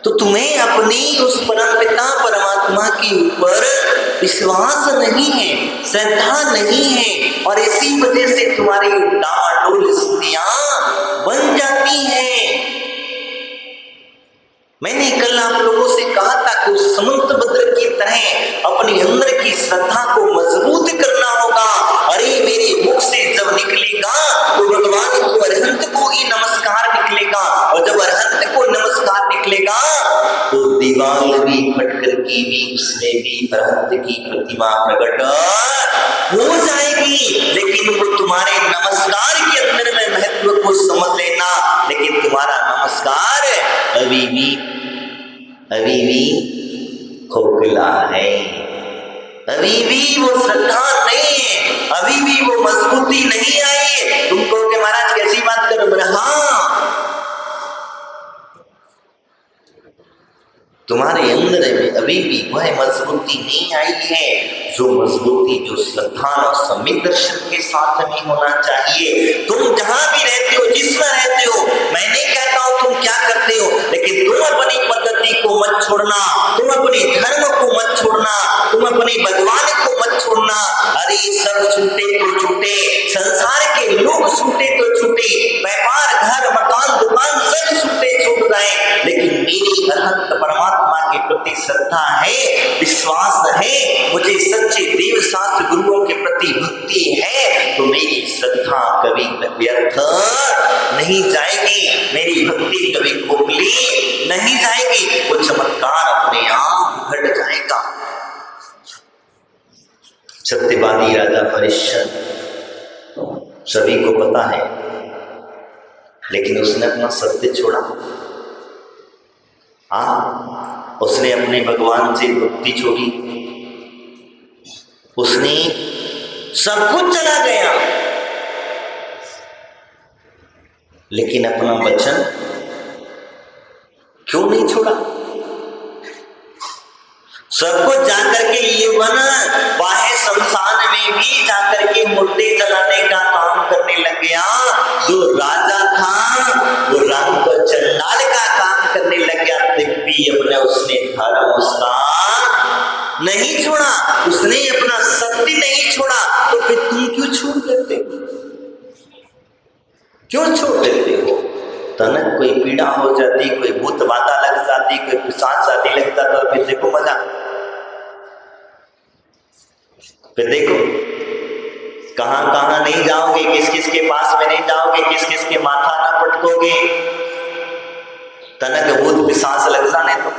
तो तुम्हें अपनी उस परमपिता परमात्मा के ऊपर विश्वास नहीं है, श्रद्धा नहीं है, और इसी वजह से तुम्हारी डामाडोल स्थितियां बन जाती हैं। मैंने कल आप लोगों से कहा था कि उस समुद्रभद्र की तरह अपने अंदर की श्रद्धा को मजबूत करना होगा। अरे मेरे मुख से जब निकलेगा तो भगवान को अरहंत को ही नमस्कार निकलेगा, और जब अरहंत को नमस्कार निकलेगा तो दीवाल भी फटकर की भी उसमें भी अरहंत की प्रतिमा प्रकट हो जाएगी। लेकिन वो तुम्हारे नमस्कार के अंदर में महत्व को समझ लेना, लेकिन तुम्हारा नमस्कार अभी भी खोखला है, अभी भी वो श्रद्धा नहीं है, अभी भी वो मजबूती नहीं आई है। तुम कहोगे महाराज कैसी बात करो, बोले हाँ, तुम्हारे अंदर में अभी भी वह मजबूती नहीं आई है, जो मजबूती जो श्रद्धा और सम्यक दर्शन के साथ में होना चाहिए। तुम जहां भी रहते हो, जिसमें रहते हो, मैं नहीं कहता हूं तुम क्या करते हो, लेकिन तुम अपनी पद्धति को मत छोड़ना, तुम अपने धर्म को मत छोड़ना, तुम अपने भगवान को मत छोड़ना। अरे सब छूटे तो छूटे, संसार के लोग छूटे तो छूटे, व्यापार घर मकान दुकान सब छूटे छूट जाए, लेकिन मेरी अरहंत परमात्मा के प्रति श्रद्धा है, विश्वास है, मुझे सच्चे देव शास्त्र गुरुओं के प्रति भक्ति है, तो मेरी श्रद्धा कभी व्यर्थ नहीं जाएगी, मेरी भक्ति कभी खोखली नहीं जाएगी, वो चमत्कार अपने आप घट जाएगा। सत्यवादी राजा परीक्षित सभी को पता है, लेकिन उसने अपना सत्य छोड़ा। उसने अपने भगवान से भक्ति छोड़ी, उसने सब कुछ चला गया, लेकिन अपना वचन क्यों नहीं छोड़ा? सब कुछ जाकर के ये बना, बाहे शमशान में भी जाकर के मुर्दे जलाने का काम करने लग गया। जो राजा था वो राम को चंडाल का काम करने लग गया, तब भी अपने उसने धर्म उसका नहीं छोड़ा, उसने अपना सत्य नहीं छोड़ा। तो फिर तुम क्यों छोड़ देते हो? क्यों छोड़ देते हो? तनक कोई पीड़ा हो जाती, कोई भूत बाधा लग जाती, कोई पिशाच आदि लग जाता, तो फिर देखो मजा, फिर देखो कहां कहां नहीं जाओगे, किस किस के पास में नहीं जाओगे, किस किस के माथा ना पटकोगे। तनक भूत पिशाच लग जाने तो,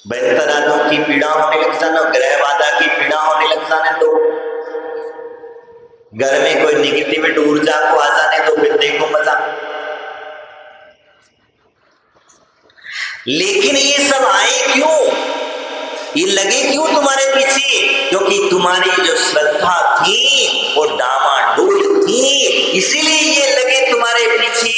बेहतराजों की पीड़ा होने लग जाना, ग्रह बाधा की पीड़ा होने लग जाने तो, घर में कोई निगेटिविटी ऊर्जा को आ जाने तो फिर देखो मजा। लेकिन ये सब आए क्यों, ये लगे क्यों तुम्हारे पीछे? क्योंकि तुम्हारी जो श्रद्धा थी वो डामाडोल थी, इसीलिए ये लगे तुम्हारे पीछे।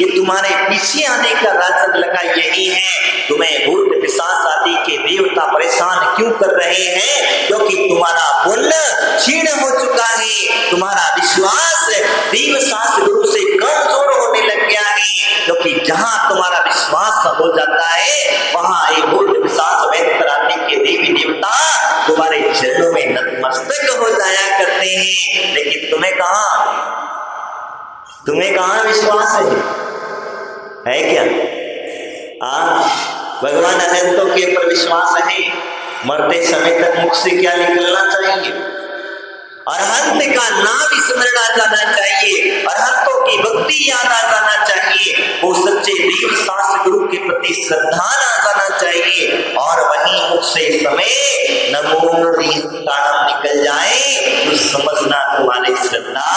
ये तुम्हारे पीछे आने का राज लगा यही है। तुम्हें भूत पिशाच आदि के देवता परेशान क्यों कर रहे हैं? क्योंकि तुम्हारा पुण्य क्षीण हो चुका है, तुम्हारा विश्वास देव शास्त्र गुरु से कमजोर होने लग गया है। क्योंकि जहां तुम्हारा विश्वास हो जाता है, वहां ये भूत पिशाच बेहतर आदि के देवी देवता तुम्हारे चरणों में नतमस्तक हो जाया करते हैं। लेकिन तुम्हें कहां विश्वास है क्या? भगवान अनंतों के ऊपर विश्वास है। मरते समय तक मुख से क्या निकलना चाहिए? अरहंत का नाम स्मरण आ जाना चाहिए, अरहंतों की भक्ति याद आ जाना चाहिए, वो सच्चे देव शास्त्र गुरु के प्रति श्रद्धा आ जाना चाहिए। और वहीं मुख से समय नमो का नाम निकल जाए तो समझना तुम्हारी श्रद्धा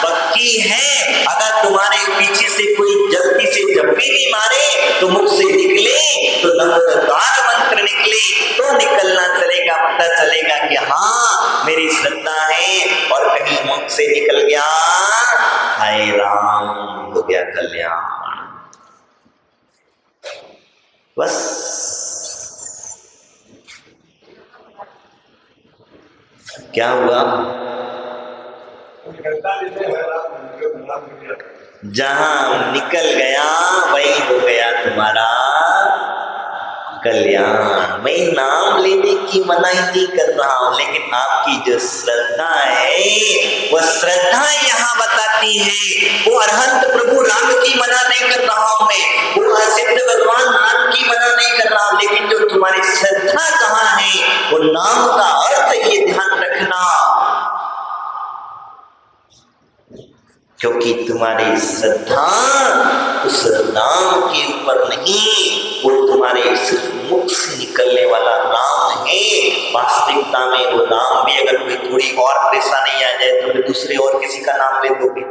पक्की है। अगर तुम्हारे पीछे से कोई जल्दी से जब भी मारे तो मुख से निकले तो नमोकार मंत्र निकले तो निकलना चलेगा, पता चलेगा कि हाँ मेरी श्रद्धा है। और कहीं मुख से निकल गया हाय राम, हो गया कल्याण, बस। क्या हुआ? जहां निकल गया वही हो गया तुम्हारा कल्याण। मैं नाम लेने की मनाही नहीं कर रहा हूं, लेकिन आपकी जो श्रद्धा है वह श्रद्धा यहाँ बताती है। वो अरहंत प्रभु राम की मना नहीं कर रहा हूं मैं, वो असिद्ध भगवान नाम की मना नहीं कर रहा हूं, लेकिन जो तुम्हारी श्रद्धा कहाँ है वो नाम का अर्थ ये ध्यान रखना, क्योंकि तुम्हारी श्रद्धा उस नाम के ऊपर नहीं, वो तुम्हारे सिर्फ मुख से निकलने वाला नाम है। वास्तविकता में वो नाम भी अगर कोई थोड़ी और परेशानी आ जाए तो फिर दूसरे और किसी का नाम ले दोगे,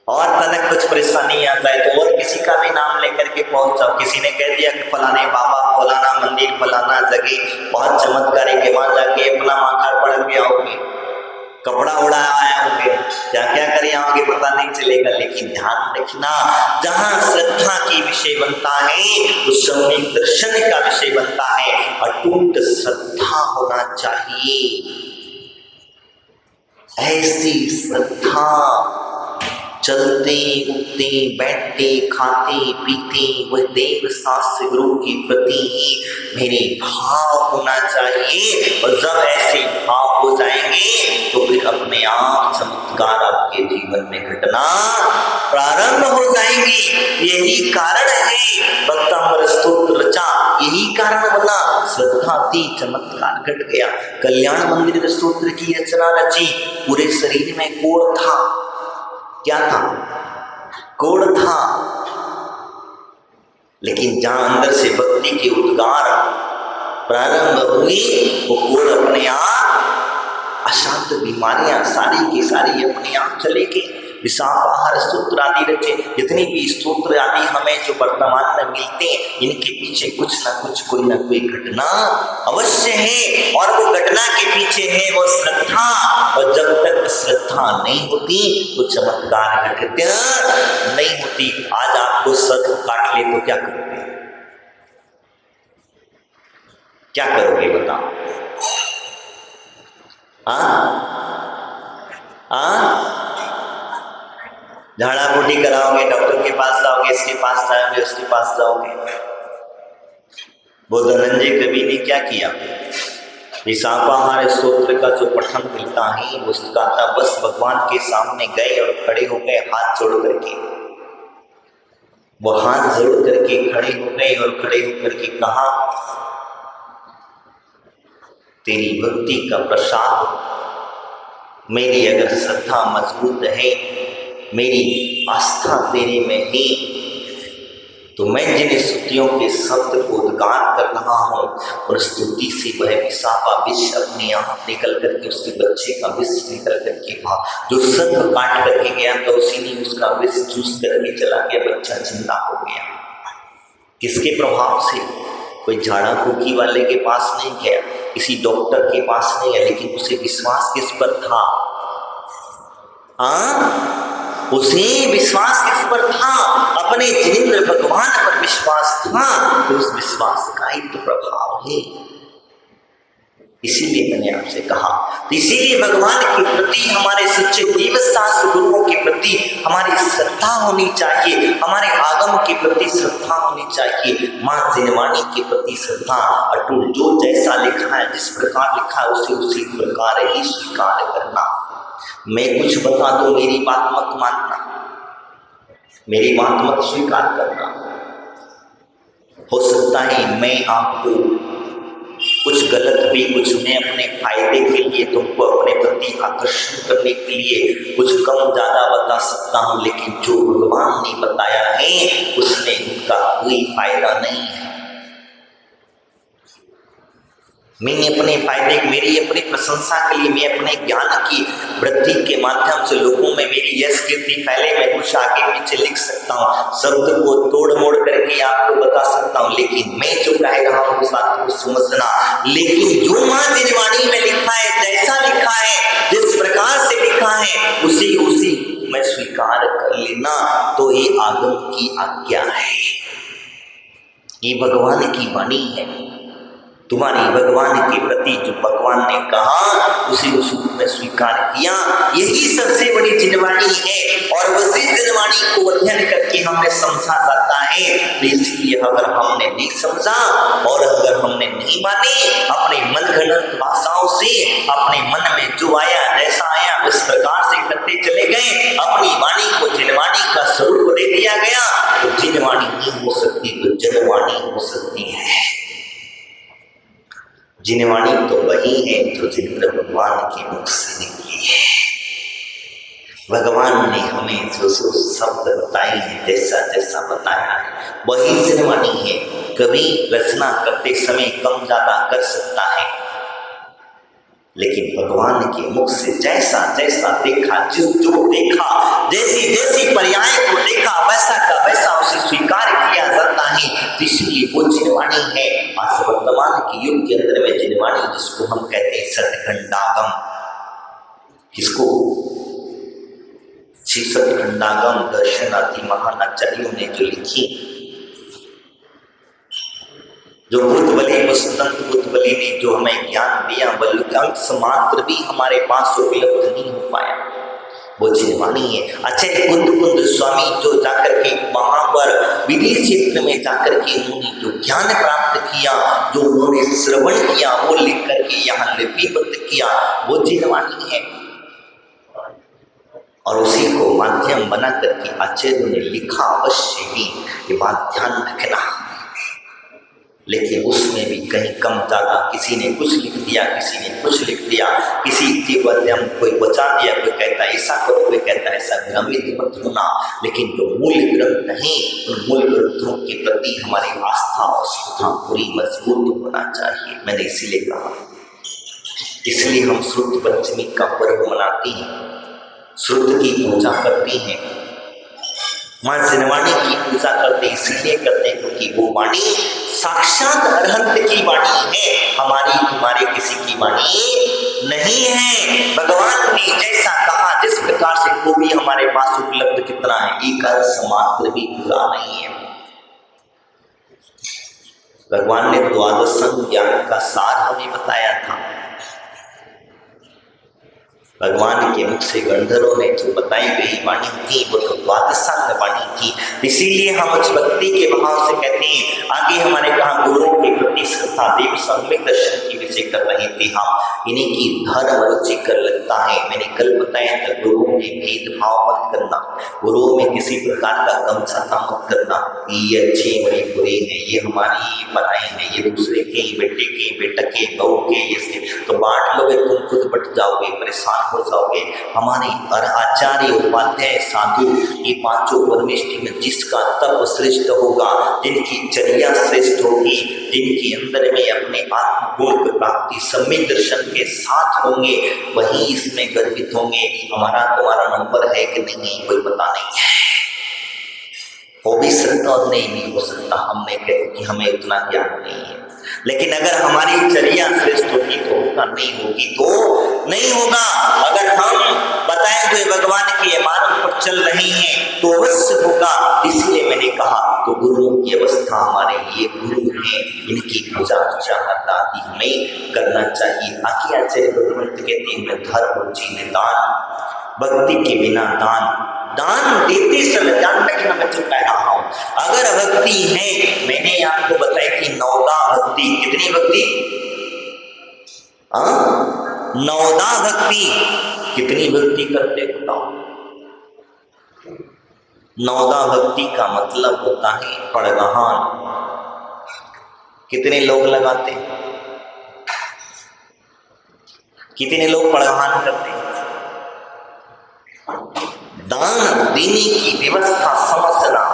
और तनक कुछ परेशानी आ जाए तो और किसी का भी नाम लेकर के पहुंच जाओ। किसी ने कह दिया कि फलाने बाबा, फलाना मंदिर, फलाना जगह बहुत चमत्कारी के, वहां जाके अपना माथा पड़ गया होगे, कपड़ा उड़ाया आया होंगे, क्या क्या करे आओगे पता नहीं चलेगा। लेकिन ध्यान रखना, जहां श्रद्धा की विषय बनता है उस समय दर्शन का विषय बनता है। अटूट श्रद्धा होना चाहिए, ऐसी श्रद्धा चलते उठते बैठते खाते पीते वह देव शास्त्र गुरु के प्रति ही मेरे भाव होना चाहिए। और जब ऐसे भाव हो जाएंगे तो फिर अपने आप चमत्कार आपके जीवन में घटना प्रारंभ हो जाएंगी। यही कारण है भक्तामृत स्तोत्र रचा, यही कारण बना श्रद्धा थी, चमत्कार घट गया। कल्याण मंदिर स्तोत्र की रचना रची, पूरे शरीर में कोढ़ था, क्या था? कोढ़ था, लेकिन जहां अंदर से भक्ति के उद्गार प्रारंभ हुई वो कोढ़ अपने आप, अशांत बीमारियां सारी की सारी अपने आप चले गई। विषापाहार स्तोत्र आदि रचे, जितनी भी स्तोत्र आदि हमें जो वर्तमान में मिलते हैं, इनके पीछे कुछ ना कुछ कोई ना कोई घटना अवश्य है, और वो घटना के पीछे है वो श्रद्धा। और जब तक श्रद्धा नहीं होती तो चमत्कार घटते नहीं होती। आज आपको सर्प काट ले तो क्या करोगे? क्या करोगे बताओ? झाड़ा फूटी कराओगे, डॉक्टर के पास जाओगे, इसके पास जाओगे, उसके पास जाओगे। वो धनंजय कवि ने क्या किया? विषापाहार स्तोत्र का जो पठन मिलता है उसका था, बस भगवान के सामने गए और खड़े हो गए हाथ जोड़ करके। वो हाथ जोड़ करके खड़े हो गए और खड़े होकर के कहा, तेरी भक्ति का प्रसाद, मेरी अगर श्रद्धा मजबूत है, मेरी आस्था तेरे में है, तो मैं जिन स्तुतियों के शब्द को उद्गार कर रहा हूँ और स्तुति से वह विषापा विष अपने आप निकल करके उसके बच्चे का विष निकल करके वहा जो सर्प काट करके गया था उसी ने उसका विष चूस करके चला गया, बच्चा जिंदा हो गया। किसके प्रभाव से? कोई झाड़ा फूकी वाले के पास नहीं गया, किसी डॉक्टर के पास नहीं गया, लेकिन उसे विश्वास किस पर था? उसे विश्वास किस पर था? अपने जिनेंद्र भगवान पर विश्वास था, तो उस विश्वास का ही तो प्रभाव है। इसीलिए मैंने आपसे कहा, इसीलिए भगवान के प्रति, हमारे सच्चे देव शास्त्र गुरुओं के प्रति हमारी श्रद्धा होनी चाहिए, हमारे आगम के प्रति श्रद्धा होनी चाहिए, माँ जिनवाणी के प्रति श्रद्धा अटूट। जो जैसा लिखा है, जिस प्रकार लिखा है उसे उसी प्रकार ही स्वीकार करना। मैं कुछ बता दूं, मेरी बात मत मानना, मेरी बात मत स्वीकार करना। हो सकता है मैं आपको कुछ गलत भी, कुछ मैं अपने फायदे के लिए तुमको अपने प्रति आकर्षण करने के लिए कुछ कम ज्यादा बता सकता हूं, लेकिन जो भगवान ने बताया है उसमें उनका कोई फायदा नहीं है। मैंने अपने फायदे, मेरी अपनी प्रशंसा के लिए, मैं अपने ज्ञान की वृद्धि के माध्यम से लोगों में मेरी यश कीर्ति फैले, मैं कुछ आगे पीछे लिख सकता हूँ, शब्द को तोड़ मोड़ करके आपको बता सकता हूँ, लेकिन मैं जो कह रहा हूँ उस बात को समझना। लेकिन जो माँ जिनवाणी में लिखा है, जैसा लिखा है, जिस प्रकार से लिखा है, उसी मैं स्वीकार कर लेना, तो ये आगम की आज्ञा है, ये भगवान की वाणी है। तुम्हारी भगवान के प्रति जो भगवान ने कहा उसे उस रूप में स्वीकार किया, यही सबसे बड़ी जिनवाणी है। और उसी जिनवाणी को अध्ययन करके हमें समझा जाता है है। तो इसलिए अगर हमने नहीं समझा और अगर हमने नहीं माने, अपने मनगढ़ंत भाषाओं से अपने मन में जो आया जैसा आया उस प्रकार से करते चले गए, अपनी वाणी को जिनवाणी का स्वरूप दे दिया गया, तो जिनवाणी नहीं हो सकती तो जनवाणी हो सकती है। जिनवाणी तो वही है जो जिनकर भगवान के मुख से निकली है। भगवान ने हमें जो शब्द बताए हैं, जैसा जैसा बताया है वही जिनवाणी है। कभी रचना करते समय कम ज्यादा कर सकता है, लेकिन भगवान के मुख से जैसा जैसा देखा, जो जो देखा, जैसी जैसी पर्याय को देखा, वैसा का वैसा उसे स्वीकार किया जाता है। तो इसलिए वो जिनवाणी है। आज वर्तमान के युग के अंदर में जिनवाणी जिसको हम कहते हैं सतखंडागम, किसको? श्री सतखंडागम दर्शनादि महान आचार्यों ने जो लिखी, जो बुद्धबली वसुदंत बुद्धबली ने जो हमें ज्ञान दिया, बल्कि अंश मात्र भी हमारे पास उपलब्ध नहीं हो पाया, वो जिनवाणी है। आचार्य कुंद स्वामी जो जाकर के वहां पर विदेश क्षेत्र में जाकर के उन्होंने जो ज्ञान प्राप्त किया, जो उन्होंने श्रवण किया, वो लिख करके यहाँ लिपिबद्ध किया, वो जिनवाणी है। और उसी को माध्यम बना करके आचार्यों ने लिखा। अवश्य ही ये बात ध्यान रखना, लेकिन उसमें भी कहीं कम ज्यादा, किसी ने कुछ लिख दिया, किसी ने कुछ लिख दिया, किसी के बदले कोई बचा दिया, कोई कहता है ऐसा करो, कोई कहता है ऐसा, भ्रमित मत होना। लेकिन जो मूल ग्रंथ हैं, उन मूल ग्रंथों के प्रति हमारी आस्था और श्रद्धा पूरी मजबूत होना चाहिए। मैंने इसीलिए कहा, इसलिए हम श्रुत पंचमी का पर्व मनाते हैं, श्रुत की पूजा करते हैं, मां जिनवाणी की पूजा करते इसलिए करते हैं क्योंकि वो वाणी साक्षात अरहंत की वाणी है, हमारी तुम्हारे किसी की वाणी नहीं है। भगवान ने जैसा कहा, जिस प्रकार से वो भी हमारे पास उपलब्ध कितना है, एक अंश मात्र भी पूरा नहीं है। भगवान ने द्वादश ज्ञान का सार हमें बताया था। भगवान के मुख से गंधर्वों ने जो बताई गई वाणी थी, वो तो द्वादशांग वाणी थी। इसीलिए हम उस भक्ति के भाव से कहते हैं। आगे हमारे कहा गुरुओं के प्रति श्रद्धा, देव सम्यक दर्शन की विषय कर रहे थे हम। इन्हीं की धर्म रुचिकर लगता है। मैंने कल बताया था, गुरुओं में भेदभाव मत करना, गुरुओं में किसी प्रकार का कम छाता मत करना, ये अच्छे हैं, ये बुरे हैं, ये हमारी, ये पराए हैं, ये दूसरे के, बेटे के, बेटा के, बहू के, ये तो बांट लोगे, तुम खुद बट जाओगे, परेशान हो जाओगे। हमारे आचार्य, उपाध्याय, साधु, ये पांचों परमेष्टि में जिसका तप श्रेष्ठ होगा, जिनकी चर्या श्रेष्ठ होगी, जिनके अंदर में अपने आत्मगुण की प्राप्ति सम्यक दर्शन के साथ होंगे, वही इसमें गर्वित होंगे। हमारा तुम्हारा नंबर है कि नहीं, कोई पता नहीं है, हो भी सकता और नहीं भी हो सकता। हमने कहा कि हमें उतना ज्ञान नहीं है, लेकिन अगर हमारी चर्या श्रेष्ठ होगी तो होगा, नहीं होगी तो नहीं होगा। अगर हम बताए हुए भगवान के मार्ग पर चल रहे हैं तो अवश्य होगा। इसलिए मैंने कहा, तो गुरुओं की अवस्था हमारे ये गुरु हैं, इनकी पूजा अर्चा आदि हमें करना चाहिए। आगे आचार्य भगवंत कहते हैं, धर्म रुचि निदान, भक्ति के बिना दान देते समय ध्यान रखना। मैं जो कह रहा हूं, अगर भक्ति है, मैंने आपको बताया कि नौदा भक्ति, कितनी भक्ति? 9 भक्ति। कितनी भक्ति करते बताओ? 9 भक्ति का मतलब होता है पड़गहान। कितने लोग लगाते हैं? कितने लोग पड़गहान करते हैं? दान देने की व्यवस्था समझना।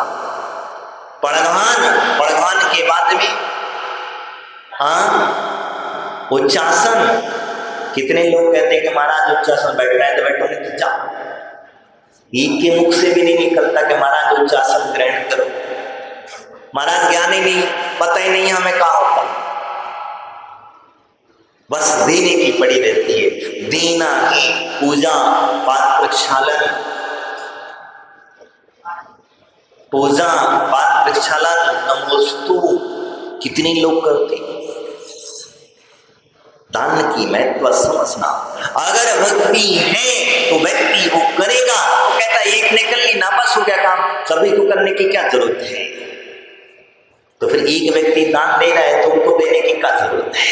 पड़गहान के बाद में उच्चासन। कितने लोग कहते हैं कि महाराज उच्चासन बैठ रहे हैं तो बैठो, नहीं तो जाओ। एक के मुख से भी नहीं निकलता कि महाराज उच्चासन ग्रहण करो। महाराज ज्ञान ही नहीं, पता ही नहीं हमें कहा होता, बस देने की पड़ी रहती है। देना ही पूजा पात्र प्रक्षालन, पूजा पात्र प्रक्षालन नमोस्तु कितने लोग करते हैं। दान की महत्व समझना। अगर भक्ति है तो व्यक्ति वो करेगा। वो कहता है एक ने कर ली ना, बस हो गया काम, सभी को करने की क्या जरूरत है। तो फिर एक व्यक्ति दान दे रहा है तो उनको देने की क्या जरूरत है?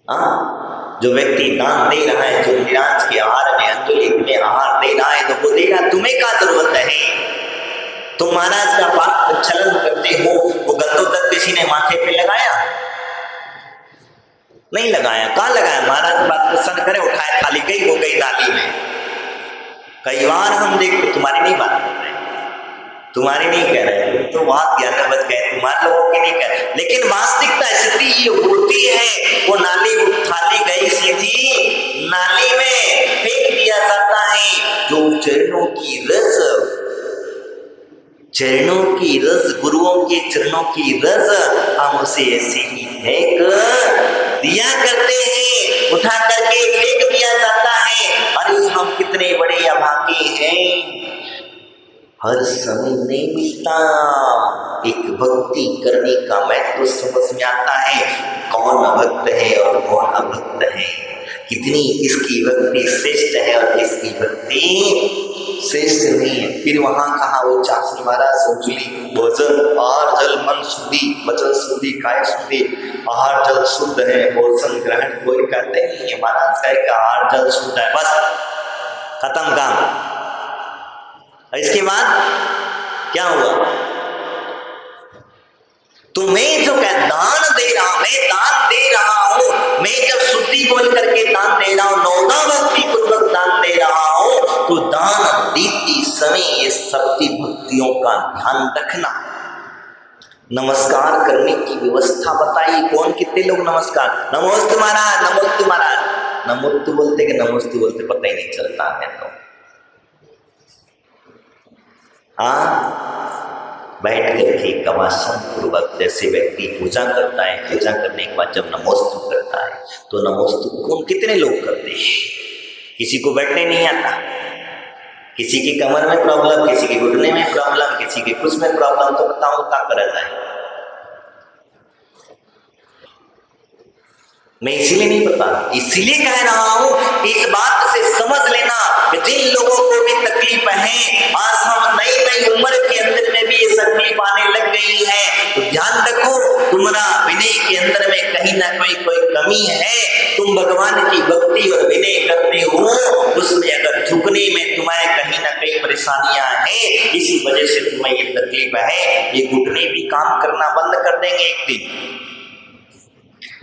हाँ, जो व्यक्ति दान दे रहा है, जो निराज के आहार में, अंजलि में आहार दे रहा है, तो वो दे रहा, तुम्हें क्या जरूरत है? तुम महाराज का पाप छलन करते हो। वो गंधोदक किसी ने माथे पे लगाया? नहीं लगाया। कहाँ लगाया? महाराज बात प्रसन्न करे, उठाए थाली, गई वो गई नाली में। कई बार हम देखते, तुम्हारी नहीं बात कर रहे, तुम्हारी नहीं कह रहे, तुम तो वहां ज्ञान में बच गए, तुम्हारे लोगों की नहीं कह रहे, लेकिन वास्तविकता स्थिति ये होती है। वो नाली थाली गई सीधी नाली में, फेंक दिया जाता है। जो चरणों की रस, चरणों की रस, गुरुओं के चरणों की रस, हम उसे ऐसे ही फेंक दिया करते हैं, उठा करके फेंक दिया जाता है। अरे हम कितने बड़े अभागे हैं, हर समय नहीं मिलता। एक भक्ति करने का महत्व समझ में आता है, कौन भक्त है और कौन अभक्त है, कितनी किसकी भक्ति श्रेष्ठ है और किसकी भक्ति श्रेष्ठ नहीं है। फिर वहां कहा वो चासी महाराज संचुली, भोजन आहार जल मन शुद्धि, वचन शुद्धि काय शुद्धि, आहार जल शुद्ध है, भोजन ग्रहण कोई करते नहीं है। महाराज कहे कि आहार जल शुद्ध है, बस खत्म काम। इसके बाद क्या हुआ? तुम्हें जो क्या दान दे रहा हूं, मैं दान दे रहा हूं, मैं जब शुद्धि बोल करके दान दे रहा हूं, नौदा भक्ति पूर्वक दान दे रहा हूं, तो दान देती समय ये शक्ति भक्तियों का ध्यान रखना। नमस्कार करने की व्यवस्था बताइए। कौन कितने लोग नमस्कार, नमोस्तु महाराज, नमोस्तु महाराज, नमोस्तु बोलते कि नमोस्तु बोलते पता ही नहीं चलता है। तो बैठ करके गवासन पूर्वक जैसे व्यक्ति पूजा करता है, पूजा करने के बाद जब नमोस्तु करता है, तो नमोस्तु कौन कितने लोग करते हैं? किसी को बैठने नहीं आता, किसी की कमर में प्रॉब्लम, किसी के घुटने में प्रॉब्लम, किसी के कुछ में प्रॉब्लम, तो बताओ क्या करा जाए? मैं इसीलिए नहीं बता रहा, इसीलिए कह रहा हूं कि इस बात से समझ लेना कि जिन लोगों को भी तकलीफ है, आज हम नई नई उम्र के अंदर में भी ये तकलीफ आने लग गई है, तो ध्यान रखो तुम्हारा विनय के अंदर में कहीं ना कोई कमी है। तुम भगवान की भक्ति और विनय करते हो, उसमें अगर झुकने में तुम्हारे कहीं ना कहीं परेशानियां हैं, इसी वजह से तुम्हें ये तकलीफ है, ये घुटने भी काम करना बंद कर देंगे एक दिन।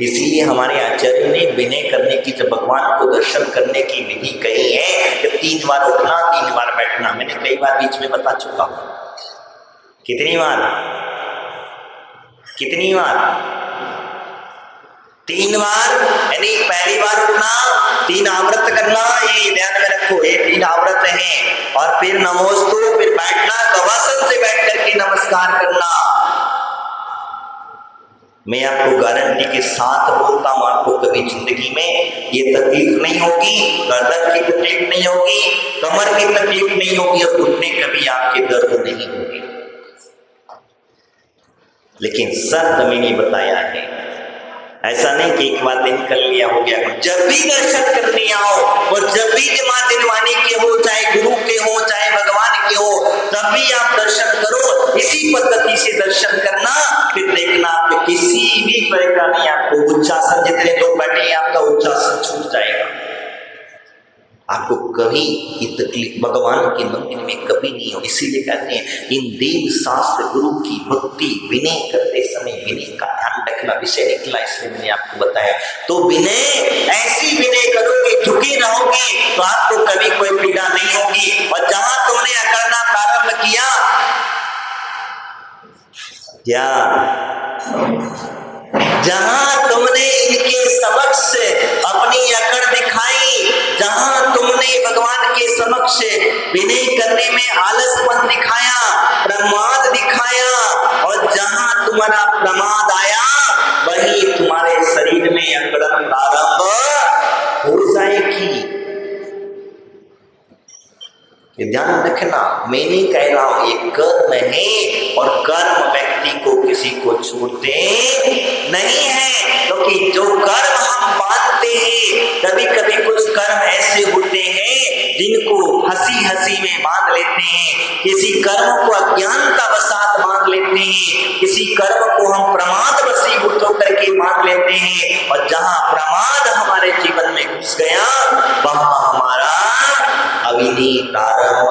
इसीलिए हमारे आचार्य ने विनय करने की, जब भगवान को दर्शन करने की विधि कही है कि 3 बार उठना, 3 बार बैठना। मैंने कई बार बीच में बता चुका हूं। कितनी बार? 3 बार, यानी पहली बार उठना, 3 आवृत करना, ये ध्यान में रखो, ये 3 आवृत हैं। और फिर नमोस्तु, फिर बैठना, गवासन से बैठ करके नमस्कार करना। मैं आपको गारंटी के साथ बोलता हूं, आपको कभी जिंदगी में ये तकलीफ नहीं होगी, गर्दन की तकलीफ नहीं होगी, कमर की तकलीफ नहीं होगी और घुटने कभी आपके दर्द नहीं होंगे। लेकिन शर्त मैंने बताया है, ऐसा नहीं कि एक बार दिन कर लिया हो गया। जब भी दर्शन करने आओ और जब भी मां दिलवाने के हो, चाहे गुरु के हो, चाहे भगवान के हो, तब भी आप दर्शन करो। इसी पद्धति से दर्शन करना, फिर देखना आपको किसी भी परेशानी, आपको उच्चासन, जितने लोग बैठे हैं आपका उच्चासन छूट जाएगा। आपको कभी ये तकलीफ भगवान के मंदिर में कभी नहीं हो। इसीलिए कहते हैं इन देव शास्त्र गुरु की भक्ति विनय करते समय विनय का ध्यान रखना विषय निकला, इसलिए मैंने आपको बताया। तो विनय, ऐसी विनय करोगे, झुके रहोगे, तो आपको कभी कोई पीड़ा नहीं होगी। और जहां तुमने अकड़ना प्रारंभ किया, क्या जहां तुमने इनके समक्ष अपनी अकड़ दिखाई, जहां तुमने भगवान के समक्ष विनय करने में आलसपन दिखाया, प्रमाद दिखाया, और जहां तुम्हारा प्रमाद आया, वही तुम्हारे शरीर में अकड़न प्रारंभ हो जाएगी। ये ध्यान रखना, मैं नहीं कह रहा हूं, ये कर्म है और कर्म व्यक्ति को किसी को छोड़ते नहीं है। क्योंकि जो कर्म हम बांधते हैं, कभी कभी कुछ कर्म ऐसे होते हैं जिनको हंसी हंसी में बांध लेते हैं, किसी कर्म को अज्ञानता वसात बांध लेते हैं, किसी कर्म को हम प्रमाद वशीभूत होकर के बांध लेते हैं, और जहां प्रमाद हमारे जीवन में घुस गया वहां हमारा अविनीत आरंभ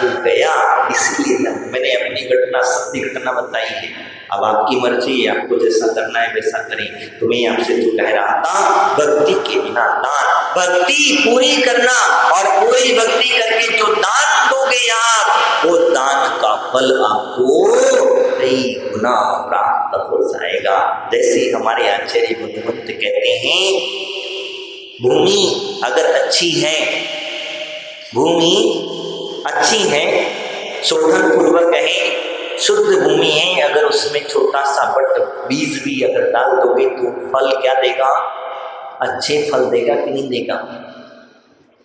हो गया। इसलिए मैंने अपनी घटना, सत्य घटना बताई है। अब आपकी मर्जी है, आपको जैसा करना है वैसा करें। तो मैं आपसे जो कह रहा था, भक्ति के बिना दान, भक्ति पूरी करना, और पूरी भक्ति करके जो दान दोगे आप, वो दान का फल आपको कई गुना प्राप्त हो जाएगा। जैसे हमारे आचार्य बुद्धवंत कहते हैं, भूमि अगर अच्छी है, भूमि अच्छी है, शोधन पूर्वक है, शुद्ध भूमि है, अगर उसमें छोटा सा बट बीज भी अगर डाल दोगे तो फल क्या देगा? अच्छे फल देगा कि नहीं देगा?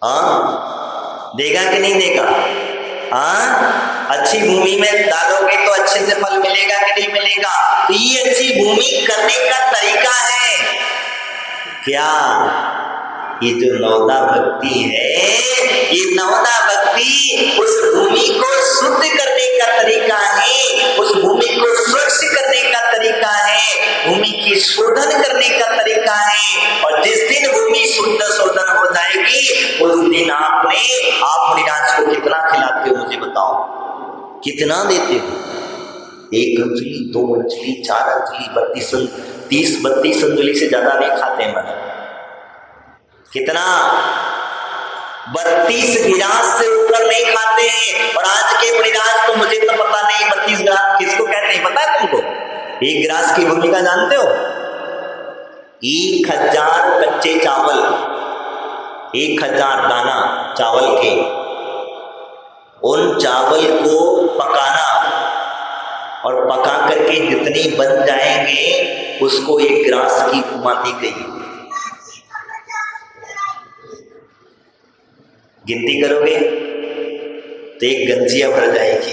हाँ, देगा कि नहीं देगा? हाँ, अच्छी भूमि में डालोगे तो अच्छे से फल मिलेगा कि नहीं मिलेगा? तो ये अच्छी भूमि करने का तरीका है क्या? ये जो नवदा भक्ति है, ये नवदा भक्ति उस भूमि को शुद्ध करने का तरीका है, उस भूमि को स्वच्छ करने का तरीका है, भूमि की शोधन करने का तरीका है। और जिस दिन भूमि शुद्ध शोधन हो जाएगी, उस दिन आप मुनिराज को कितना खिलाते हो मुझे बताओ? कितना देते हो? 1 अंजलि, 2 अंजलि, 4 अंजलि, 30-32 अंजलि से ज्यादा नहीं खाते मन। कितना? 32 गिलास से ऊपर नहीं खाते हैं। और आज के मुनिराज तो मुझे तो पता नहीं 32 गिलास किसको कहते हैं, पता है तुमको? 1 गिलास की भूमिका जानते हो? 1000 कच्चे चावल, 1000 दाना चावल के, उन चावल को पकाना, और पका करके जितनी बन जाएंगे उसको 1 गिलास की उपमा दी गई। गिनती करोगे तो 1 गंजिया भर जाएगी।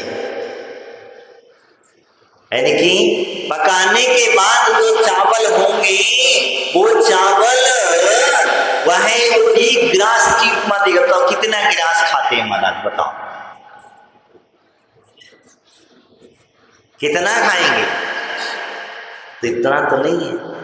यानी कि पकाने के बाद जो चावल होंगे, वो चावल वह 1 गिलास की उपमा देगा। तो कितना गिलास खाते हैं महाराज बताओ? कितना खाएंगे? तो इतना तो नहीं है।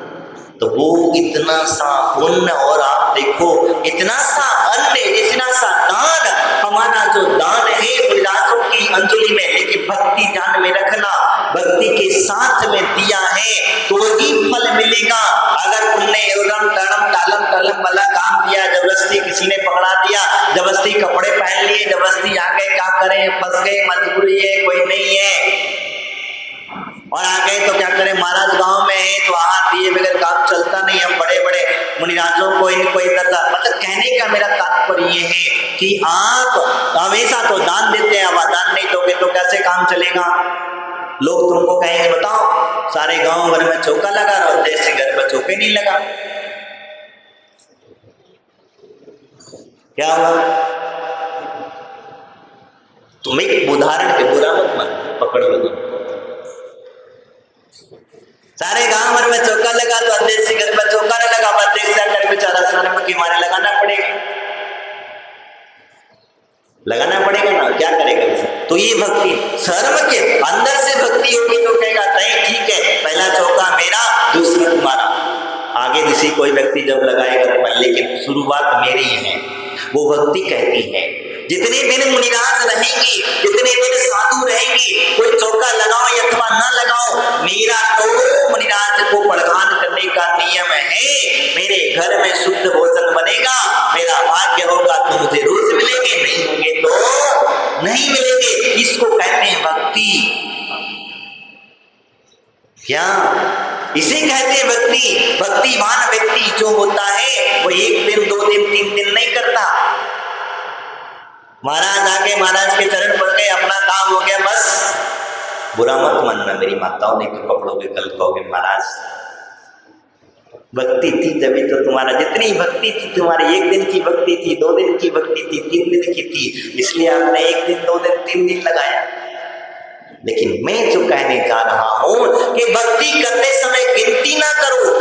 तो वो इतना सा पुण्य, और आप देखो इतना सा अन्न, इतना सा दान, हमारा जो दान है मुनिराजों की अंजलि में, लेकिन भक्ति ध्यान में रखना, भक्ति के साथ में दिया है तो ही फल मिलेगा। अगर तुमने उड़म तड़म टालम टलम वाला काम किया, जबरदस्ती किसी ने पकड़ा दिया, जबरदस्ती कपड़े पहन लिए, जबरदस्ती आ गए, क्या करें, फंस गए, मजबूरी है, कोई नहीं है, और आ गए तो क्या करें, महाराज गांव में है तो हाथ दिए बगैर काम चलता नहीं। हम बड़े बड़े मुनिराजों को इनको इतना, मतलब कहने का मेरा तात्पर्य ये है कि आप हमेशा तो दान देते हैं, अब दान नहीं दोगे तो कैसे काम चलेगा? लोग तुमको कहेंगे बताओ सारे गांव भर में चौका लगा रहा, देश घर पर चौके नहीं लगा, क्या हुआ? तुम एक उदाहरण के बुरा मत पकड़ लो। सारे गांव भर में चौका लगा तो अध्यक्ष घर पर चौका न लगा, अध्यक्ष जाकर बेचारा शर्म की मारे लगाना पड़ेगा, लगाना पड़ेगा ना, क्या करेगा? तो ये भक्ति शर्म के अंदर से भक्ति होगी तो कहेगा नहीं ठीक है, पहला चौका मेरा, दूसरा तुम्हारा। आगे किसी कोई व्यक्ति जब लगाएगा तो पहले की शुरुआत मेरी है, वो भक्ति कहती है। जितने दिन मुनिराज रहेंगी, जितने दिन साधु रहेंगी, कोई चौका लगाओ अथवा ना लगाओ, मेरा तो मुनिराज को प्रदान करने का नियम है। मेरे घर में शुद्ध भोजन बनेगा, मेरा भाग्य होगा तो मुझे रोज मिलेंगे, नहीं होंगे तो नहीं मिलेंगे। इसको कहते हैं भक्ति। क्या इसे कहते हैं भक्ति? भक्तिमान व्यक्ति जो होता है वो 1 दिन 2 दिन 3 दिन नहीं करता। महाराज आके महाराज के चरण पड़ गए, अपना काम हो गया, बस। बुरा मत मानना, मेरी माताओं ने तो पकड़ोगे कल कहोगे महाराज भक्ति थी तभी तो तुम्हारा, जितनी भक्ति थी तुम्हारी, 1 दिन की भक्ति थी, 2 दिन की भक्ति थी, 3 दिन की थी, इसलिए आपने 1 दिन 2 दिन 3 दिन लगाया। लेकिन मैं जो कहने जा रहा हूं कि भक्ति करते समय गिनती ना करो,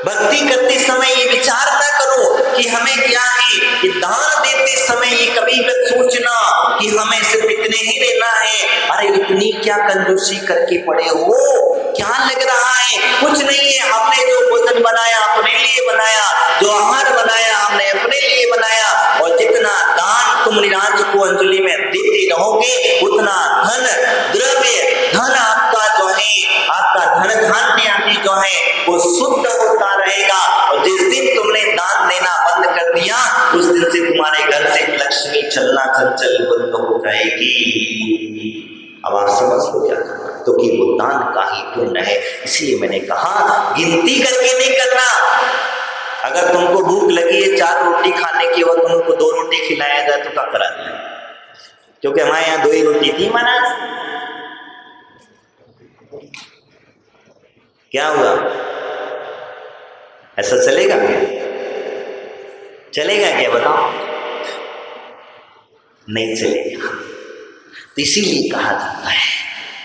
भक्ति करते समय ये विचार ना करो कि हमें क्या है, कि दान देते हमें सिर्फ इतने ही देना है। अरे इतनी क्या कंजूसी करके पड़े हो, क्या लग रहा है? कुछ नहीं है, हमने जो भोजन बनाया अपने लिए बनाया, जो आहार बनाया हमने अपने लिए बनाया, और जितना दान तुम निराज को अंजलि में देते रहोगे उतना धन द्रव्य धन आपका जो है, आपका धन धान्य आदि जो है वो शुद्ध होता रहेगा। और जिस दिन तुमने दान देना बंद कर दिया उस दिन से तुम्हारे घर से लक्ष्मी चलना चंचल बंद हो जाएगी। अब आप समझ लो क्या करना, तो कि वो दान का ही पुण्य है। इसलिए मैंने कहा गिनती करके नहीं करना। अगर तुमको भूख लगी है 4 रोटी खाने की और तुमको 2 रोटी खिलाया जाए तो क्या करा जाए? क्योंकि हमारे यहाँ 2 ही रोटी थी महाराज। क्या हुआ? ऐसा चलेगा क्या? चलेगा क्या बताओ? नहीं चलेगा। तो इसीलिए कहा जाता है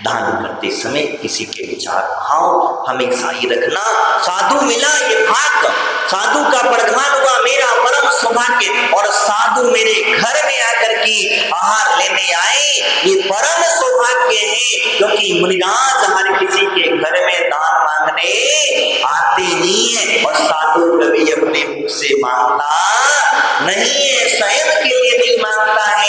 दान करते समय किसी के विचार भाव हमेशा ही रखना। साधु मिला ये भाग्य, साधु का प्रधान हुआ मेरा परम सौभाग्य, और साधु मेरे घर में आकर के आहार लेने आए ये परम सौभाग्य है। क्योंकि मुनिराज हर किसी के घर में दान मांगने आते नहीं है, और साधु कभी अपने मुख से मांगता नहीं है, स्वयं के लिए नहीं मांगता है।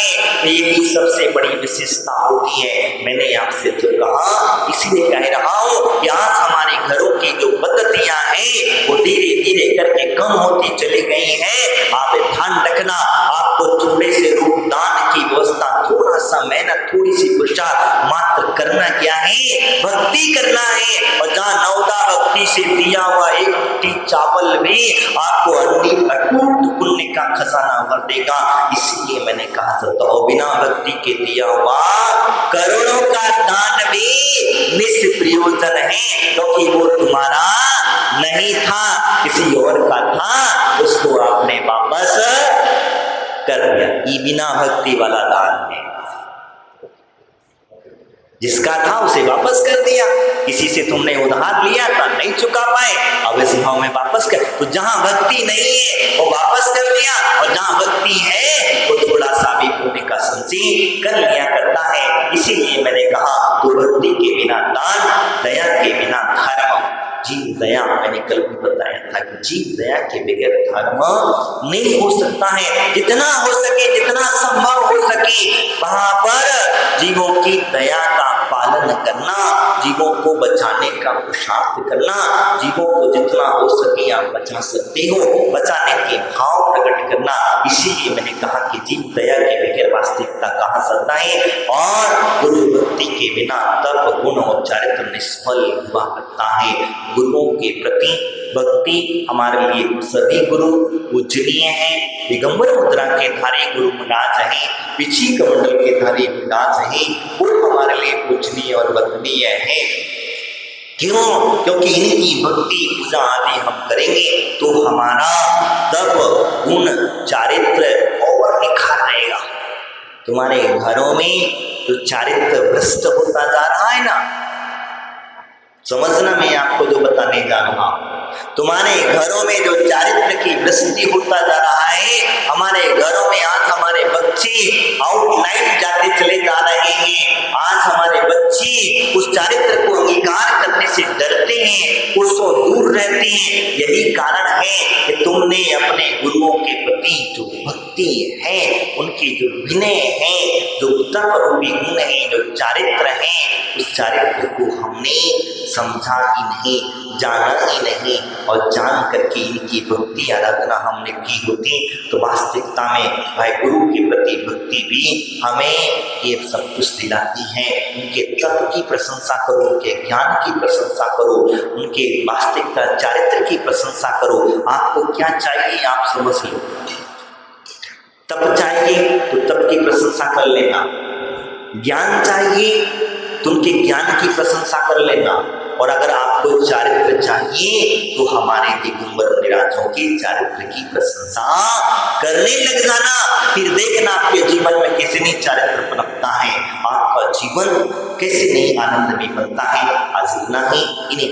यही सबसे बड़ी विशेषता होती है। मैंने आपसे जो कहा इसलिए कह रहा हूं कि आज हमारे घरों की जो पद्धतियां हैं वो धीरे धीरे करके कम होती चली गई है। आप ध्यान रखना, आपको चूड़े से रूप दान की व्यवस्था, थोड़ा सा मेहनत, थोड़ी सी पुरुषार्थ मात्र करना क्या है, भक्ति करना है। और जहाँ नवदा भक्ति से दिया हुआ एक रोटी चावल भी आपको अटूट पुण्य का खजाना भर देगा। इसीलिए मैंने कहा था तो बिना भक्ति के दिया हुआ करोड़ों का दान भी निष्प्रयोजन है, क्योंकि वो तुम्हारा नहीं था, किसी और का था, उसको आपने वापस कर दिया। ये बिना भक्ति वाला दान है। जिसका था उसे वापस कर दिया। किसी से तुमने उधार लिया था, नहीं चुका पाए, अब इस भाव में वापस कर। तो जहां भक्ति नहीं है वो वापस कर दिया, और जहां भक्ति है वो थोड़ा सा भी पुण्य का संचय कर लिया करता है। इसीलिए मैंने कहा तो भक्ति के बिना दान, दया के बिना धर्म, जीव दया, मैंने कल भी बताया था कि जीव दया के बगैर धर्म नहीं हो सकता है। जितना हो सके, जितना संभव हो सके वहां पर जीवों की दया का पालन करना, जीवों को बचाने का पुरुषार्थ करना, जीवों को जितना हो सके आप बचा सकते हो, बचाने के भाव प्रकट करना। इसीलिए मैंने कहा कि जीव दया के बगैर वास्तविकता कहा सकता है। और गुरु भक्ति के बिना तप गुण और चारित्र निष्फल हुआ करता है। गुरुओं के प्रति भक्ति, हमारे लिए सभी गुरु पूजनीय हैं। दिगंबर मुद्रा के धारी गुरु महाराज हैं, पिछी कमंडल के धारी महाराज हैं, वो हमारे लिए पूजनीय और वंदनीय है। क्यों? क्योंकि इनकी भक्ति पूजा आदि हम करेंगे तो हमारा तप गुण चारित्र और निखार रहेगा। तुम्हारे घरों में जो चारित्र भ्रष्ट होता जा रहा है ना, समझना मैं आपको जो बताने जा रहा हूं, तुम्हारे घरों में जो चारित्र की वृद्धि होता जा रहा है, हमारे घरों में आज हमारे बच्चे आउटलाइन जाते चले जा रहे हैं। आज हमारे बच्चे उस चारित्र को अंगीकार करने से डरते हैं, उसको दूर रहते हैं। यही कारण है कि तुमने अपने गुरुओं के प्रति जो भक्ति है, उनकी जो विनय है, जो तप रूपी गुण है, जो चारित्र है, उस चारित्र को हमने समझा ही नहीं, जाना ही नहीं, और जान करके इनकी भक्ति आराधना हमने की होती तो वास्तविकता में भाई गुरु के प्रति भक्ति भी हमें ये सब कुछ दिलाती है। उनके तत्व की प्रशंसा करो, उनके ज्ञान की प्रशंसा करो, उनके वास्तविकता चारित्र की प्रशंसा करो। आपको क्या चाहिए आप समझ लो। तप चाहिए तो तप की प्रशंसा कर लेना, ज्ञान चाहिए तो उनके ज्ञान की प्रशंसा कर लेना, और अगर आपको चारित्र चाहिए तो हमारे दिगंबर मुनिराजों के चारित्र की प्रशंसा करने लग जाना। फिर देखना आपके जीवन में कैसे नहीं चारित्र पनपता है, आपका जीवन कैसे नहीं आनंद में बनता है। आज इतना ही, इन्हें